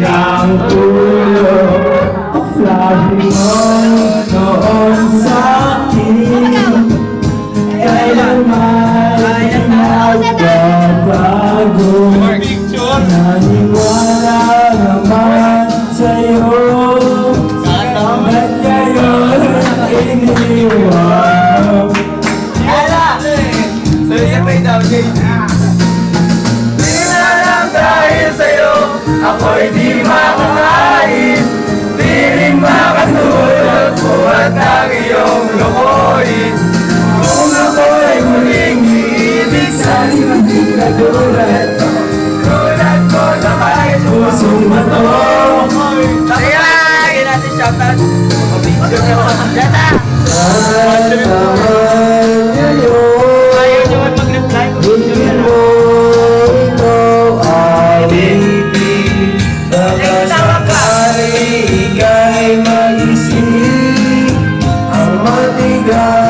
ng tulog. Sabi mo noon sa'kin, kailanman ay magbabago. Naniwala naman sa'yo, ba't ngayon iniwan mo? Dahil sa'yo, ako'y di makakain, di rin makatulog buhat ang iyong lokohin. Kung ako'y muling iibig, sana'y maging katulad ko, tulad ko na kahit pusong bato. Sige na, lagyan natin shoutout. Jata! Ayaw nyo mag-reply. Ika'y mag-isip ang matigas.